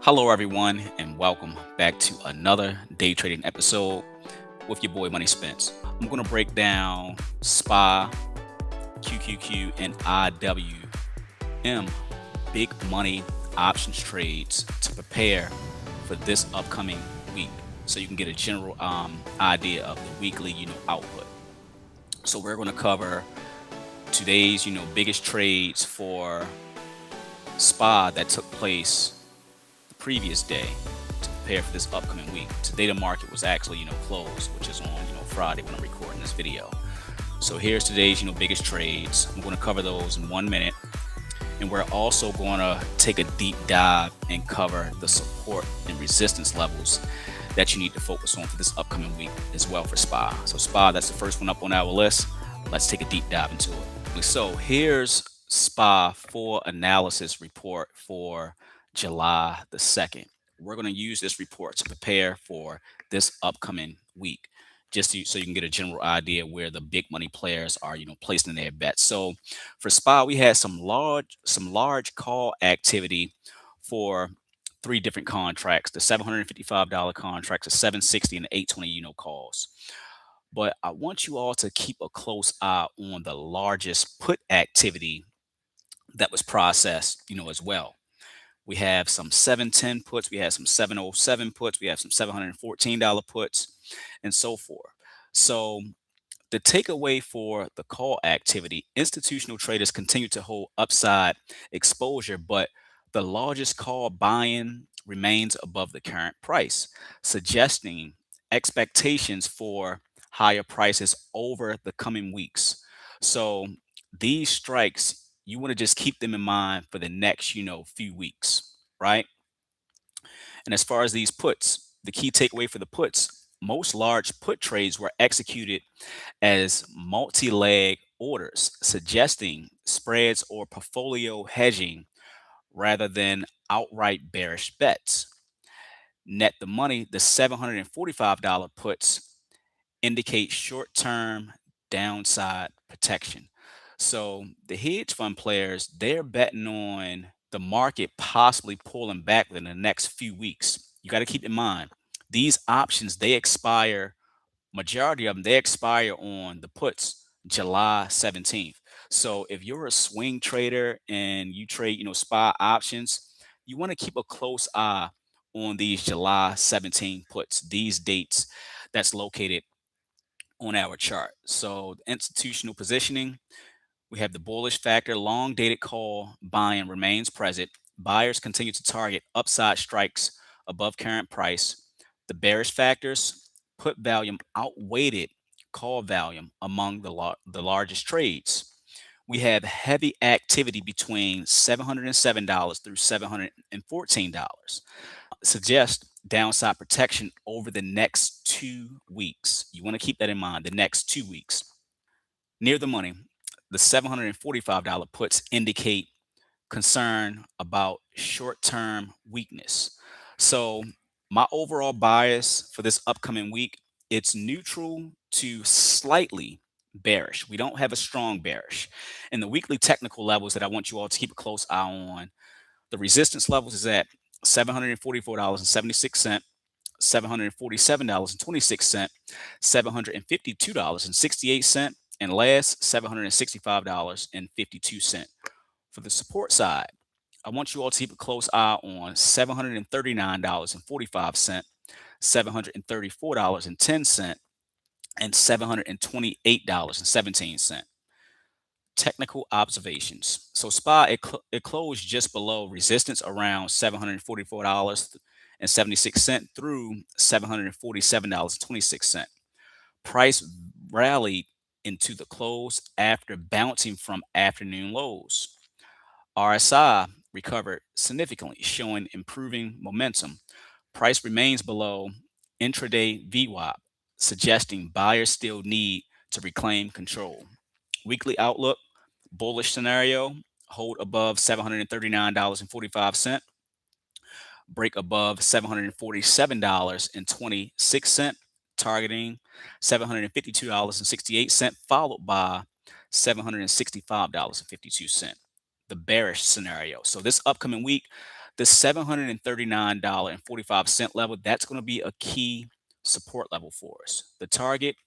Hello, everyone, and welcome back to another day trading episode with your boy Money Spence. I'm going to break down SPY, QQQ, and IWM big money options trades to prepare for this upcoming week, so you can get a general idea of the weekly output. So we're going to cover today's biggest trades for SPY that took place the previous day to prepare for this upcoming week. Today the market was actually, closed, which is on, Friday when I'm recording this video. So here's today's, biggest trades. I'm going to cover those in 1 minute. And we're also going to take a deep dive and cover the support and resistance levels that you need to focus on for this upcoming week as well for SPY. So SPY, that's the first one up on our list. Let's take a deep dive into it. So here's SPY for analysis report for July the 2nd. We're going to use this report to prepare for this upcoming week, just so you can get a general idea where the big money players are, placing their bets. So for SPY, we had some large call activity for three different contracts: the $755 contracts, the 760, and the 820 calls. But I want you all to keep a close eye on the largest put activity that was processed, as well. We have some 710 puts, we have some 707 puts, we have some $714 puts, and so forth. So the takeaway for the call activity: institutional traders continue to hold upside exposure, but the largest call buy-in remains above the current price, suggesting expectations for higher prices over the coming weeks. So these strikes, you want to just keep them in mind for the next, few weeks, right? And as far as these puts, the key takeaway for the puts: most large put trades were executed as multi-leg orders, suggesting spreads or portfolio hedging rather than outright bearish bets. Net the money, the $745 puts indicate short-term downside protection. So the hedge fund players, they're betting on the market possibly pulling back within the next few weeks. You got to keep in mind, these options, they expire, majority of them, they expire on the puts July 17th. So if you're a swing trader and you trade, SPY options, you want to keep a close eye on these July 17 puts, these dates that's located on our chart. So the institutional positioning, we have the bullish factor: long dated call buying remains present. Buyers continue to target upside strikes above current price. The bearish factors: put volume outweighed call volume among the largest trades. We have heavy activity between $707 through $714. Suggest downside protection over the next 2 weeks. You want to keep that in mind, the next 2 weeks. Near the money, the $745 puts indicate concern about short-term weakness. So my overall bias for this upcoming week, it's neutral to slightly bearish. We don't have a strong bearish. And the weekly technical levels that I want you all to keep a close eye on, the resistance levels is at $744.76, $747.26, $752.68, and last $765.52. For the support side, I want you all to keep a close eye on $739.45, $734.10, and $728.17. Technical observations. So SPY, it closed just below resistance around $744.76 through $747.26. Price rallied into the close after bouncing from afternoon lows. RSI recovered significantly, showing improving momentum. Price remains below intraday VWAP, suggesting buyers still need to reclaim control. Weekly outlook: bullish scenario: hold above $739.45, break above $747.26, targeting $752.68, followed by $765.52. The bearish scenario: so this upcoming week, The $739.45 level, that's going to be a key support level for us. The target,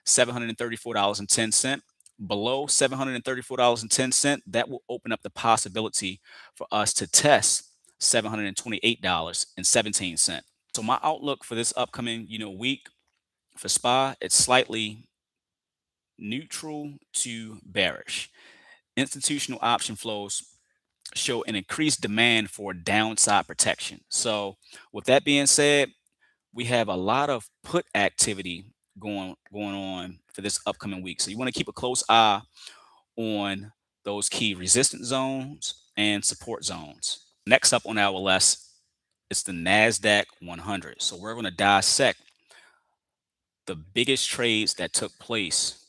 $734.10. Below $734.10, that will open up the possibility for us to test $728.17. So my outlook for this upcoming, week for SPY, it's slightly neutral to bearish. Institutional option flows show an increased demand for downside protection. So with that being said, we have a lot of put activity going on for this upcoming week. So you want to keep a close eye on those key resistance zones and support zones. Next up on our list is the NASDAQ 100. So we're going to dissect the biggest trades that took place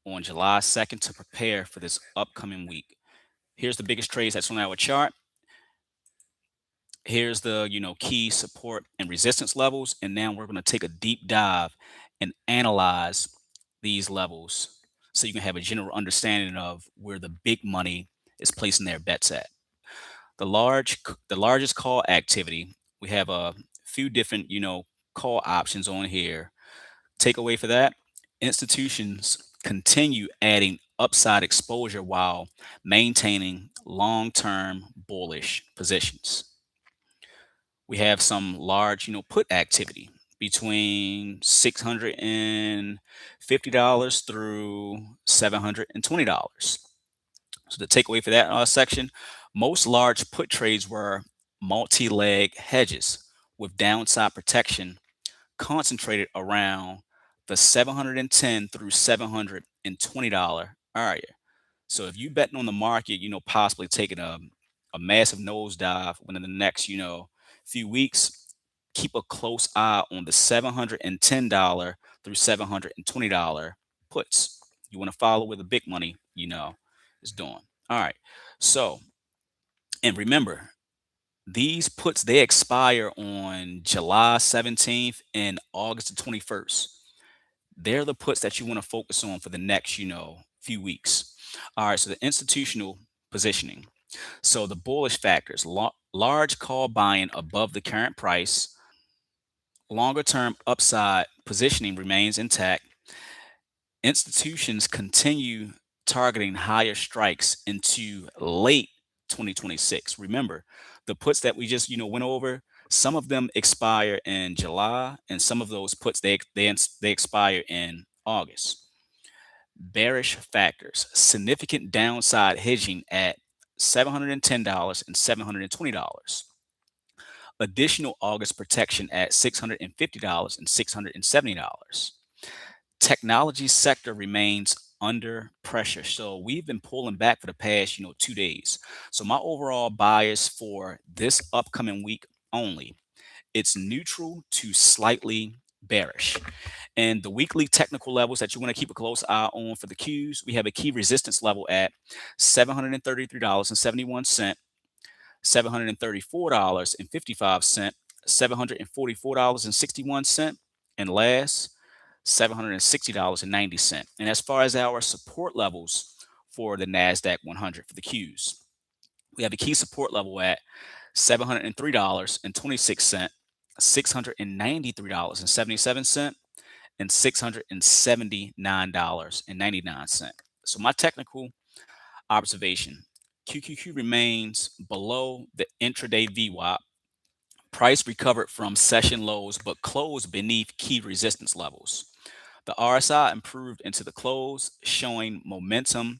on July 2nd to prepare for this upcoming week. Here's the biggest trades that's on our chart. Here's the key support and resistance levels, and now we're going to take a deep dive and analyze these levels so you can have a general understanding of where the big money is placing their bets at. The largest call activity, we have a few different call options on here. Takeaway for that, institutions continue adding upside exposure while maintaining long-term bullish positions. We have some large, put activity between $650 through $720. So the takeaway for that section, most large put trades were multi-leg hedges with downside protection concentrated around the 710 through $720 area. So if you betting on the market, possibly taking a massive nosedive within the next, few weeks, keep a close eye on the $710 through $720 puts. You want to follow where the big money, is doing. All right. So, and remember, these puts, they expire on July 17th and August the 21st. They're the puts that you want to focus on for the next, few weeks. All right, so the institutional positioning. So the bullish factors, large call buying above the current price, longer term upside positioning remains intact. Institutions continue targeting higher strikes into late 2026. Remember, the puts that we just went over, some of them expire in July, and some of those puts they expire in August. Bearish factors, significant downside hedging at $710 and $720. Additional August protection at $650 and $670. Technology sector remains under pressure. So we've been pulling back for the past, 2 days. So my overall bias for this upcoming week only, it's neutral to slightly bearish. And the weekly technical levels that you want to keep a close eye on for the Qs, we have a key resistance level at $733.71, $734.55, $744.61, and last, $760.90. And as far as our support levels for the NASDAQ 100 for the Qs, we have a key support level at $703.26, $693.77, and $679.99. So my technical observation, QQQ remains below the intraday VWAP. Price recovered from session lows but closed beneath key resistance levels. The RSI improved into the close, showing momentum.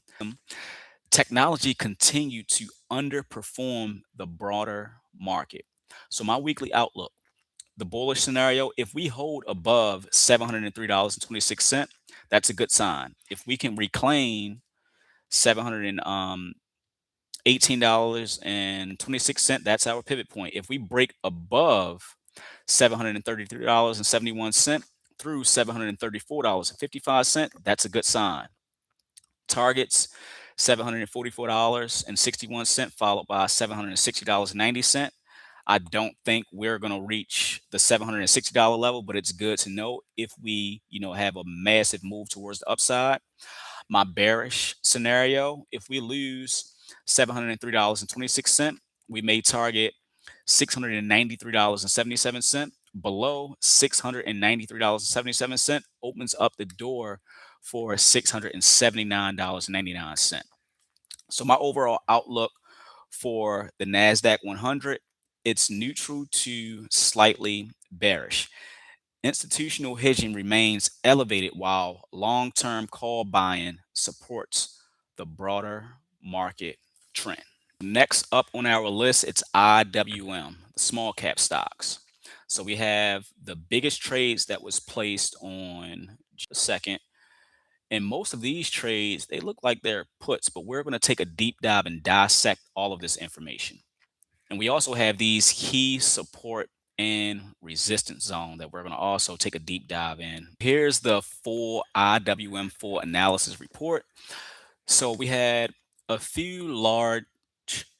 Technology continued to underperform the broader market. So my weekly outlook, the bullish scenario, if we hold above $703.26, that's a good sign. If we can reclaim $718.26, that's our pivot point. If we break above $733.71 through $734.55, that's a good sign. Targets $744.61 followed by $760.90. I don't think we're going to reach the $760 level, but it's good to know if we, have a massive move towards the upside. My bearish scenario, if we lose $703.26, we may target $693.77. Below $693.77 opens up the door for $679.99. So my overall outlook for the Nasdaq 100, it's neutral to slightly bearish. Institutional hedging remains elevated while long-term call buying supports the broader market trend. Next up on our list, it's IWM, the small cap stocks. So we have the biggest trades that was placed on just a second. And most of these trades, they look like they're puts, but we're going to take a deep dive and dissect all of this information. And we also have these key support and resistance zone that we're going to also take a deep dive in. Here's the full IWM full analysis report. So we had a few large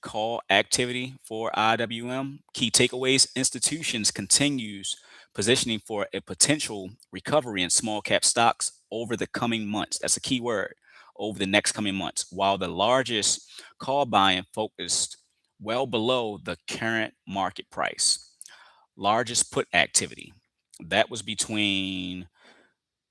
call activity for IWM. Key takeaways: institutions continues positioning for a potential recovery in small cap stocks over the coming months. That's a key word, over the next coming months. While the largest call buying focused well below the current market price. Largest put activity, that was between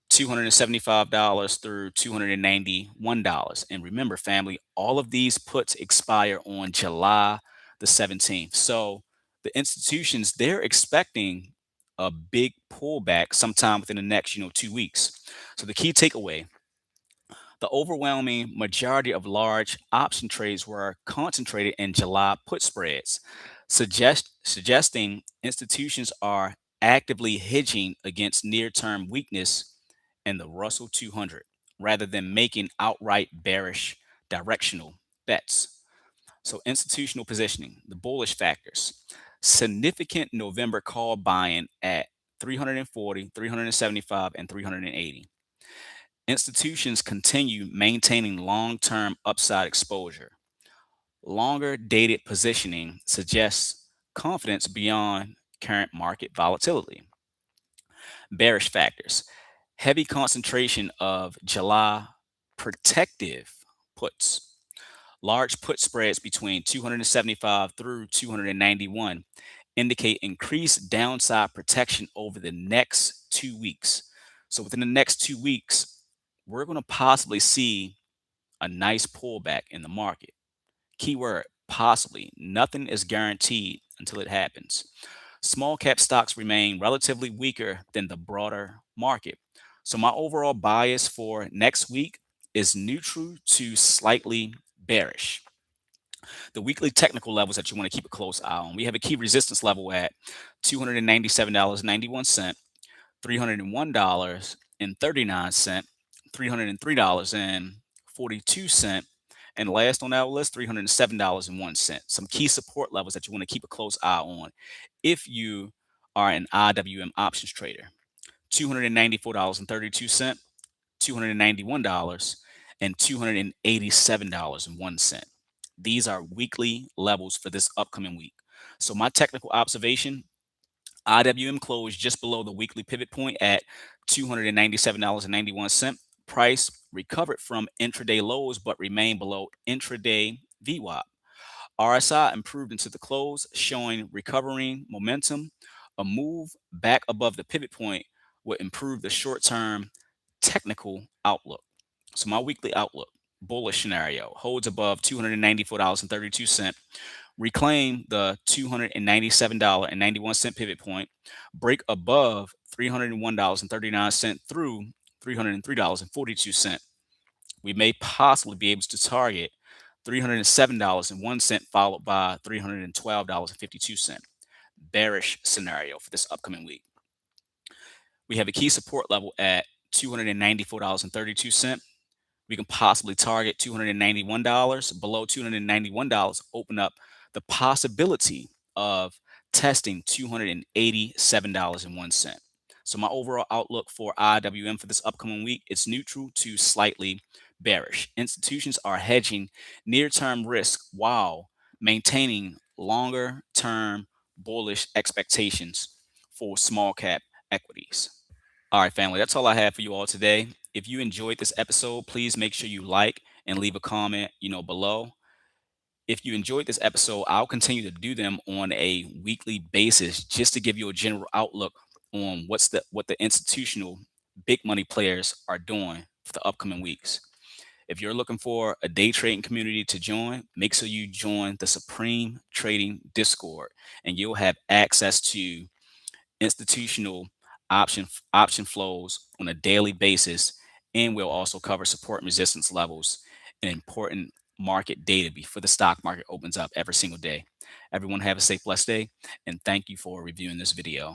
$275 through $291. And remember, family, all of these puts expire on July the 17th. So the institutions, they're expecting a big pullback sometime within the next, 2 weeks. So the key takeaway: the overwhelming majority of large option trades were concentrated in July put spreads, suggesting institutions are actively hedging against near-term weakness in the Russell 200 rather than making outright bearish directional bets. So, institutional positioning, the bullish factors: significant November call buying at 340, 375, and 380. Institutions continue maintaining long-term upside exposure. Longer dated positioning suggests confidence beyond current market volatility. Bearish factors: heavy concentration of July protective puts. Large put spreads between 275 through 291 indicate increased downside protection over the next 2 weeks. So within the next 2 weeks, we're going to possibly see a nice pullback in the market. Keyword: possibly. Nothing is guaranteed until it happens. Small cap stocks remain relatively weaker than the broader market. So my overall bias for next week is neutral to slightly bearish. The weekly technical levels that you want to keep a close eye on: we have a key resistance level at $297.91, $301.39, $303.42, and last on our list, $307.01. Some key support levels that you want to keep a close eye on if you are an IWM options trader: $294.32, $291, and $287.01. These are weekly levels for this upcoming week. So my technical observation: IWM closed just below the weekly pivot point at $297.91. Price recovered from intraday lows but remained below intraday VWAP. RSI improved into the close, showing recovering momentum. A move back above the pivot point would improve the short-term technical outlook. So my weekly outlook: bullish scenario, holds above $294.32, reclaim the $297.91 pivot point, break above $301.39 through $303.42. We may possibly be able to target $307.01 followed by $312.52. Bearish scenario for this upcoming week: we have a key support level at $294.32. We can possibly target $291. Below $291, open up the possibility of testing $287.01. So my overall outlook for IWM for this upcoming week is neutral to slightly bearish. Institutions are hedging near-term risk while maintaining longer-term bullish expectations for small cap equities. All right, family, that's all I have for you all today. If you enjoyed this episode, please make sure you like and leave a comment, below. If you enjoyed this episode, I'll continue to do them on a weekly basis just to give you a general outlook on what the institutional big money players are doing for the upcoming weeks. If you're looking for a day trading community to join, make sure you join the Supreme Trading Discord, and you'll have access to institutional option flows on a daily basis, and we'll also cover support and resistance levels and important market data before the stock market opens up every single day. Everyone have a safe, blessed day, and thank you for reviewing this video.